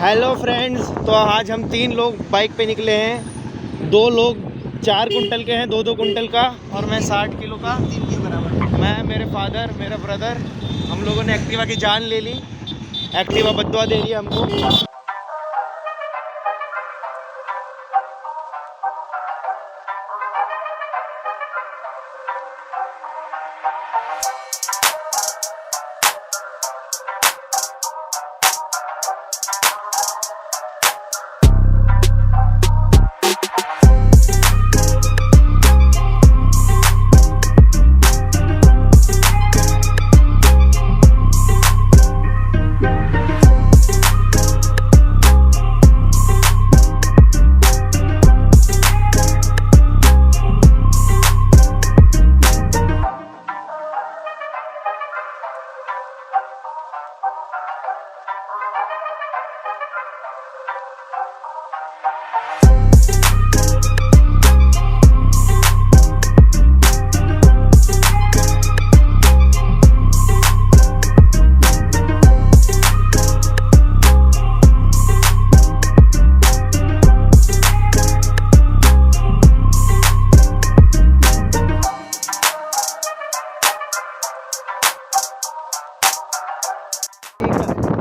Hello friends, तो आज हम 3 लोग बाइक पे निकले हैं। 2 लोग 4 कुंटल के हैं, 2-2 कुंटल का, और मैं 60 किलो का। 3 के बराबर। मैं, मेरे फादर, मेरा ब्रदर, हम लोगों ने एक्टिवा की जान ले ली। एक्टिवा बद्दुआ दे रही है हमको।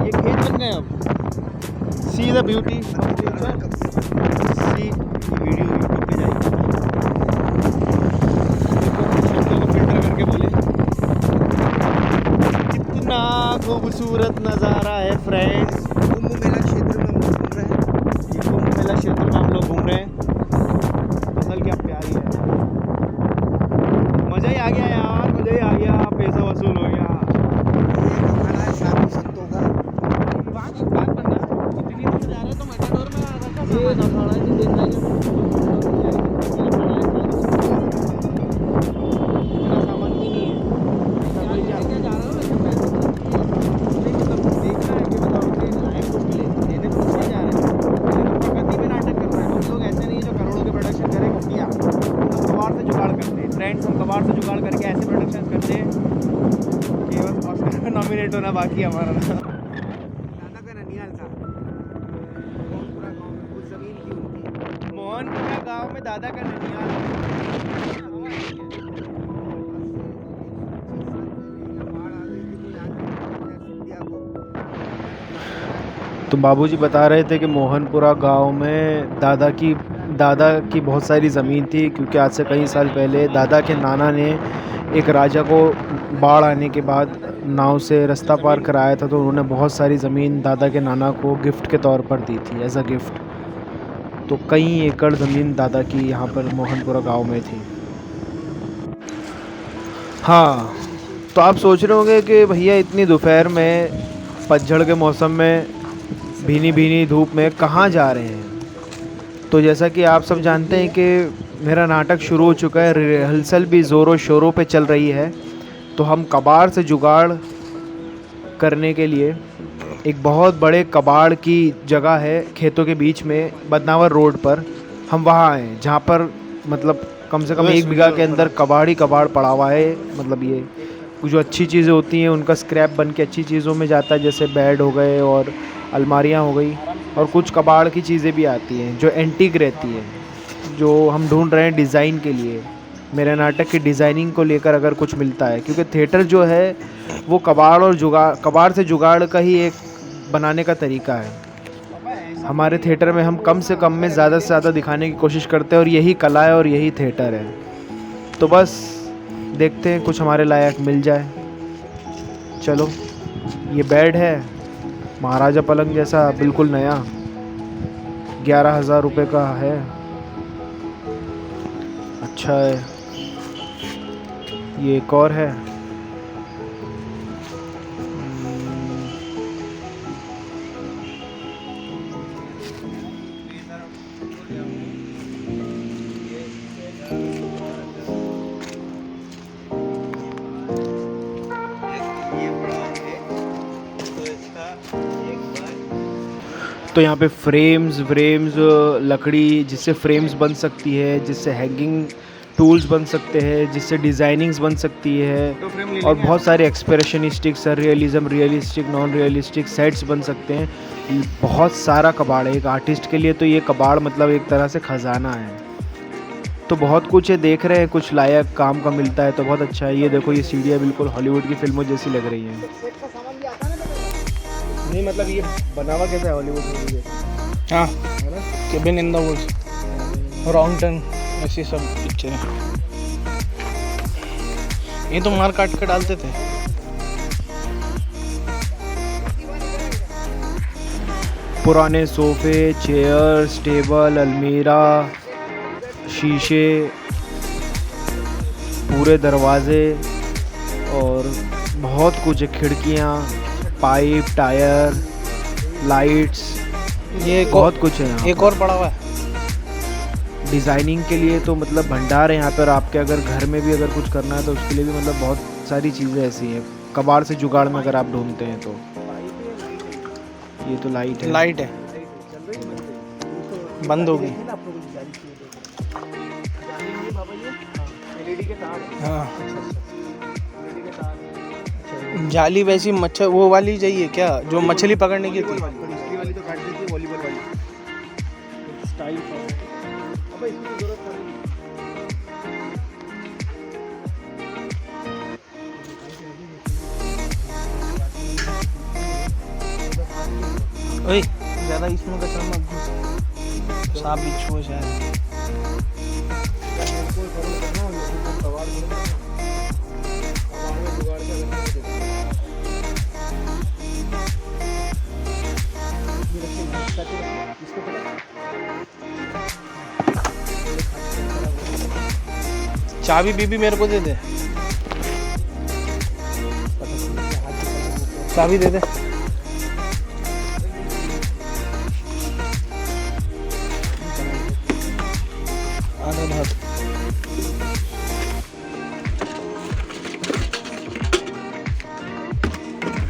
ये खेत बन गए अब। See the beauty of nature. See video YouTube पे जाएगी। शब्दों को फिल्टर करके बोले। कितना खूबसूरत नज़ारा है फ्रेंड्स। कुंभ मेला क्षेत्र में हम लोग घूम रहे हैं। ये कुंभ मेला क्षेत्र में हम लोग घूम रहे हैं। फसल क्या प्यारी है। मज़ा ही आ गया यार, मज़ा ही आ गया। पैसा वसूल हो गया। साधु संतों का फ्रेंड्स, हम कबाड़ से जुगाड़ करके ऐसे प्रोडक्शन करते हैं कि बस ऑस्कर में नॉमिनेट होना बाकी है हमारा। दादा का ननिहाल था। मोहनपुरा गांव में कुछ जमीन थी उनकी। मोहनपुरा गांव में दादा का ननिहाल। तो बाबूजी बता रहे थे कि मोहनपुरा गांव में दादा की बहुत सारी ज़मीन थी, क्योंकि आज से कई साल पहले दादा के नाना ने एक राजा को बाढ़ आने के बाद नाव से रास्ता पार कराया था, तो उन्होंने बहुत सारी ज़मीन दादा के नाना को गिफ्ट के तौर पर दी थी, एज अ गिफ्ट। तो कई एकड़ ज़मीन दादा की यहाँ पर मोहनपुरा गांव में थी। हाँ, तो आप सोच रहे होंगे कि भैया इतनी दोपहर में, पतझड़ के मौसम में, भीनी भीनी धूप में कहाँ जा रहे हैं। तो जैसा कि आप सब जानते हैं कि मेरा नाटक शुरू हो चुका है, रिहर्सल भी ज़ोरों शोरों पे चल रही है। तो हम कबाड़ से जुगाड़ करने के लिए, एक बहुत बड़े कबाड़ की जगह है खेतों के बीच में, बदनावर रोड पर, हम वहाँ आए, जहाँ पर मतलब कम से कम 1 बीघा के अंदर कबाड़ ही कबाड़ पड़ा हुआ है। मतलब ये जो अच्छी चीज़ें होती हैं उनका स्क्रैप बन के अच्छी चीज़ों में जाता है, जैसे बेड हो गए और अलमारियाँ हो गई, और कुछ कबाड़ की चीज़ें भी आती हैं जो एंटीक रहती हैं, जो हम ढूंढ रहे हैं डिज़ाइन के लिए। मेरे नाटक की डिज़ाइनिंग को लेकर अगर कुछ मिलता है, क्योंकि थिएटर जो है वो कबाड़ से जुगाड़ का ही एक बनाने का तरीका है। हमारे थिएटर में हम कम से कम में ज़्यादा से ज़्यादा दिखाने की कोशिश करते हैं, और यही कला है और यही थिएटर है। तो बस देखते हैं कुछ हमारे लायक मिल जाए। चलो, ये बेड है महाराजा पलंग जैसा, बिल्कुल नया, 11,000 रुपये का है। अच्छा है। ये एक और है। तो यहाँ पे फ्रेम्स लकड़ी जिससे फ्रेम्स बन सकती है, जिससे हैंगिंग टूल्स बन सकते हैं जिससे डिज़ाइनिंग्स बन सकती है, तो फ्रेम ले और लेंगे बहुत सारे expressionistic, सररियलिज्म, realistic, non realistic sets बन सकते हैं। बहुत सारा कबाड़ है एक आर्टिस्ट के लिए, तो ये कबाड़ मतलब एक तरह से ख़जाना है। तो बहुत कुछ है, देख रहे हैं कुछ लायक काम का मिलता है तो बहुत अच्छा है। ये देखो ये सीढ़ियाँ बिल्कुल हॉलीवुड की फिल्मों जैसी लग रही हैं। नहीं मतलब ये बनावा कैसा है हॉलीवुड मूवी जैसा, हाँ, है ना? Cabin in the woods, wrong turn, ऐसी सब पिक्चर है। ये तो मार काट के डालते थे। पुराने सोफे, चेयर्स, टेबल, अलमीरा, शीशे, पूरे दरवाजे और बहुत कुछ है, खिड़कियाँ, पाइप, टायर, लाइट्स, ये बहुत कुछ है यहाँ एक और पड़ा हुआ है। डिज़ाइनिंग के लिए। तो मतलब भंडार है यहाँ पर। आपके अगर घर में भी अगर कुछ करना है तो उसके लिए भी मतलब बहुत सारी चीज़ें ऐसी हैं कबाड़ से जुगाड़ में अगर आप ढूंढते हैं तो। ये तो लाइट है, लाइट है, बंद हो गई। हाँ, जाली वैसी मच्छर वो वाली चाहिए क्या, जो मछली पकड़ने की थी? वाली तो काट देती है, वॉलीबॉल वाली स्टाइल। अबे इसकी जरूरत पड़ी। ओए ज़्यादा इसमें कचरा मत घुस, सांप बिच्छू है शायद। चाबी बीबी मेरे को दे दे, चाबी दे दे। आने भाग।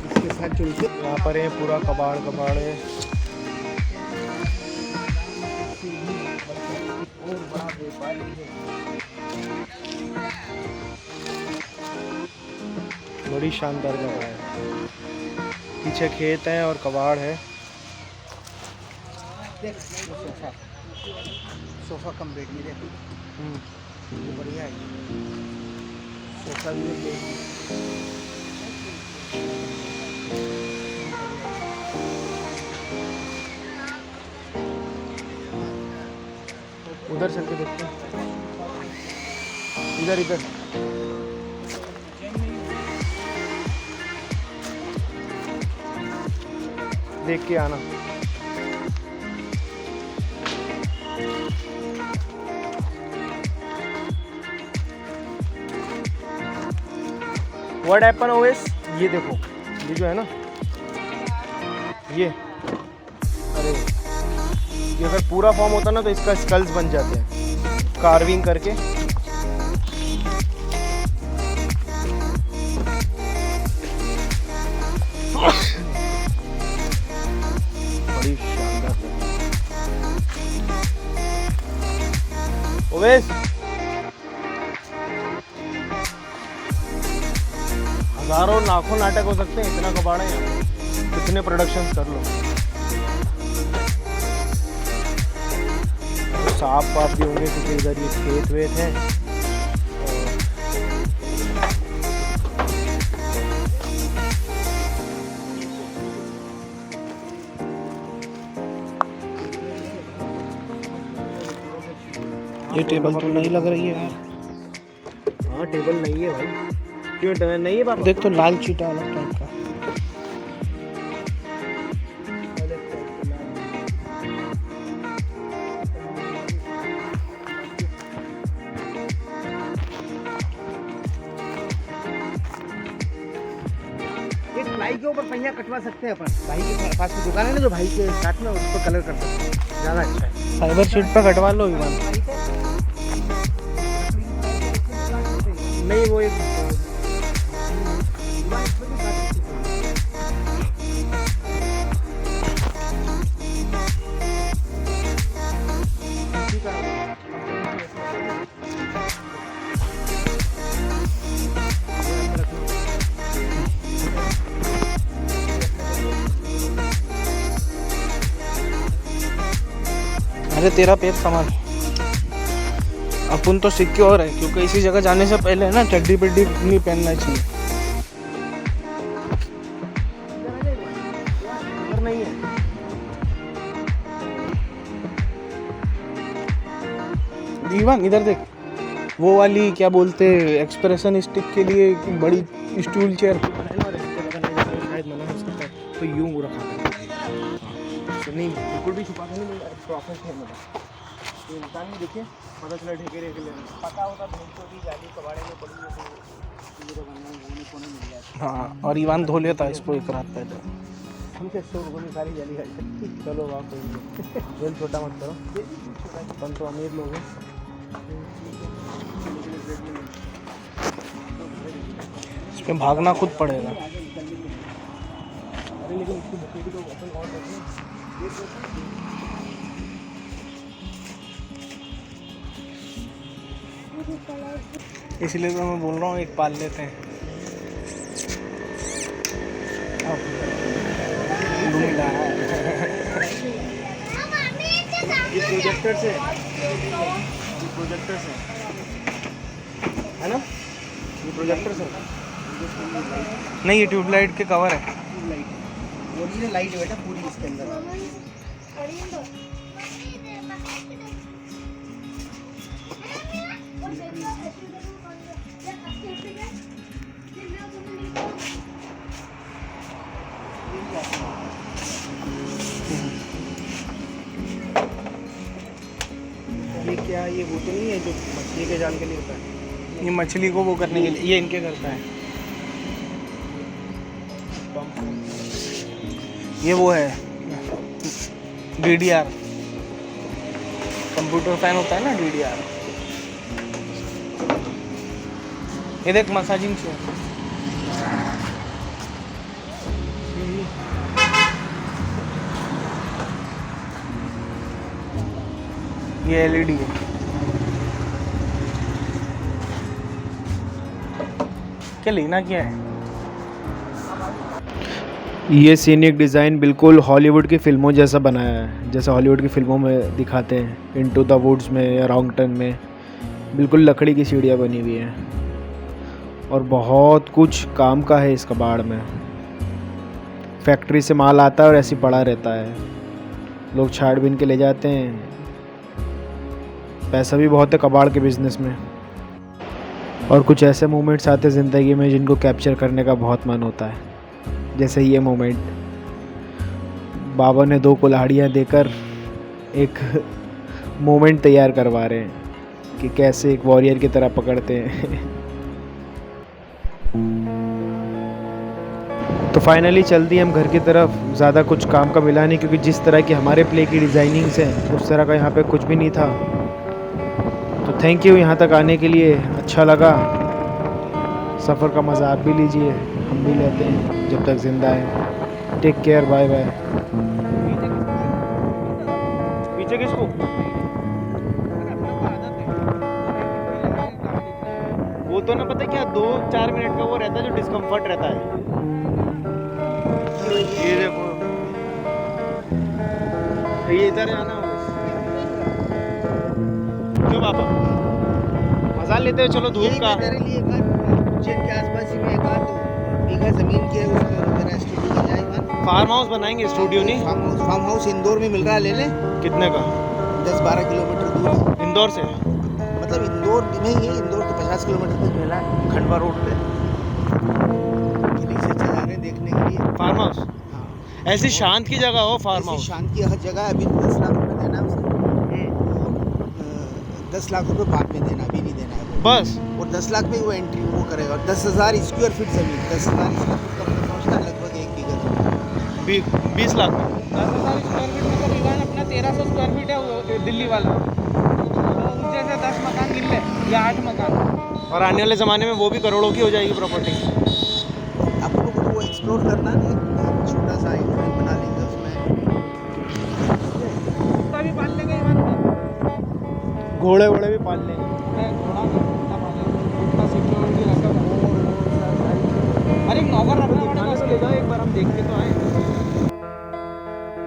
इसके साथ चलते यहाँ पर है पूरा कबाड़ कबाड़ है। और बड़ा व्यापारी है। बड़ी शानदार जगह है। पीछे खेत है और कबाड़ है। देख सोफा, सोफा कम बेड में देख, ये बढ़िया है। सोफा भी देख, उधर चल के देखते हैं। इधर इधर देख के आना। व्हाट हैपन ओवेस, ये देखो ये जो है ना, ये अरे ये अगर पूरा फॉर्म होता ना तो इसका स्कल्स बन जाते हैं कार्विंग करके। बड़ी शानदार ओवेस, हजारों लाखों नाटक हो सकते हैं, इतना कबाड़ है यहाँ, कितने प्रोडक्शंस कर लो। सांप वाप भी होंगे क्योंकि इधर ये खेत वेत है। ये टेबल तो नहीं लग रही है यार। हाँ टेबल नहीं है भाई, क्यों टेबल नहीं है पापा? देख तो लाल चीटा अलग टाइप का। एक प्लाई के ऊपर पहिया कटवा सकते हैं अपन। भाई के पास में दुकान है ना, जो भाई के साथ में उस पर कलर कर सकते हैं, ज़्यादा अच्छा है। फाइबर शीट पे कटवा लो इवन। नहीं वो एक अरे तेरा पैर संभाल। अपन तो सिक्योर है क्योंकि इसी जगह जाने से पहले है ना चड्डी पिड्डी नहीं पहनना चाहिए। नहीं है दीवान इधर देख, वो वाली क्या बोलते एक्सप्रेशन स्टिक के लिए बड़ी स्टूल चेयर शायद मना हो सकता है, तो यूं वो रखा है। नहीं बिल्कुल भी छुपा के नहीं, प्रोफेशनल मतलब ये इंसान भी देखिए पता चला ढेके ढेके ले पता होता भैंसों की जाली कबाड़े में पड़ी है तो ये बनने कोने मिल जाए। हाँ, और ईवान धो लेता इसको एक रात पहले। हमसे 100 रुपये में सारी जाली खाई। चलो वाह कोई दिल छोटा मत करो, अपन तो अमीर लोग हैं। इस पे भागना खुद पड़ेगा। अरे लेकिन इसकी बकेटी को अपन और करते हैं। इसलिए तो मैं बोल रहा हूँ एक पाल लेते हैं। ये प्रोजेक्टर से है ना, ये प्रोजेक्टर से नहीं, ये ट्यूबलाइट के कवर है। ओरिजिनल लाइट है बेटा पूरी इसके अंदर। ये क्या, ये वो तो नहीं है जो मछली के जाल के लिए होता है? ये मछली को वो करने के लिए, ये इनके करता है। ये वो है DDR, कंप्यूटर फैन होता है ना DDR। ये देख मसाजिंग से ये LED है। क्या लेना क्या है? ये सीनिक डिज़ाइन बिल्कुल हॉलीवुड की फ़िल्मों जैसा बनाया है, जैसा हॉलीवुड की फ़िल्मों में दिखाते हैं, इनटू द वुड्स में या रॉन्गटन में। बिल्कुल लकड़ी की सीढ़ियाँ बनी हुई हैं और बहुत कुछ काम का है इस कबाड़ में। फैक्ट्री से माल आता है और ऐसे पड़ा रहता है, लोग छाड़ बीन के ले जाते हैं। पैसा भी बहुत है कबाड़ के बिज़नेस में। और कुछ ऐसे मोमेंट्स आते हैं ज़िंदगी में जिनको कैप्चर करने का बहुत मन होता है, जैसे ये मोमेंट। बाबा ने 2 कुल्हाड़ियाँ देकर एक मोमेंट तैयार करवा रहे हैं कि कैसे एक वॉरियर की तरह पकड़ते हैं। तो फाइनली चल दिए हम घर की तरफ। ज़्यादा कुछ काम का मिला नहीं क्योंकि जिस तरह की हमारे प्ले की डिज़ाइनिंग्स हैं उस तरह का यहाँ पे कुछ भी नहीं था। तो थैंक यू यहाँ तक आने के लिए, अच्छा लगा। सफ़र का मज़ा आप भी लीजिए, हम भी लेते हैं जब तक ज़िंदा है। Take care, bye bye. पीछे किसको? वो तो ना पता क्या 2-4 मिनट का वो रहता है जो डिस्कम्फर्ट रहता है। ये देखो, ये इधर आना क्यों पापा? मजा लेते हो, चलो धूप का। तेरे लिए उज्जैन के आसपास ही में एक आध बीघा जमीन की है, उसमें मेरा स्टूडियो बन जाएगा। फार्म हाउस बनाएंगे, स्टूडियो नहीं। फार्म हाउस इंदौर में मिल रहा है, ले ले। कितने का? 10-12 किलोमीटर दूर है। इंदौर से? मतलब इंदौर नहीं है, इंदौर तो 50 किलोमीटर तक मिला है, खंडवा रोड पे। दिल्ली से चला रहे देखने के लिए फार्म हाउस। ऐसी शांत की जगह हो फार्म हाउस। शांत की हर जगह। अभी 10 लाख रुपए देना है उसे। 10 लाख रुपए बाद में देना, अभी नहीं देना है बस। और 10 लाख में वो एंट्री वो करेगा। 10,000 स्क्वायर फीट जमीन, 10,000 स्क्वायर फीट का मतलब पहुँचता है लगभग 1 बीघा। 20 लाख। 10,000 स्क्वायर फीट में तो दीवान अपना 1300 स्क्वायर फीट है दिल्ली वाला। तो ऊंचे से 10 मकान गिन ले या 8 मकान। और आने वाले ज़माने में वो भी करोड़ों की हो जाएगी प्रॉपर्टी। आप लोगों को वो एक्सप्लोर करना है, छोटा सा एक बना लेंगे उसमें। कुत्ता भी पाल लेंगे घोड़े वोड़े भी पाल लेंगे। अरे नौकर रखना पड़ेगा। ले जाओ एक बार, हम देख के तो आए।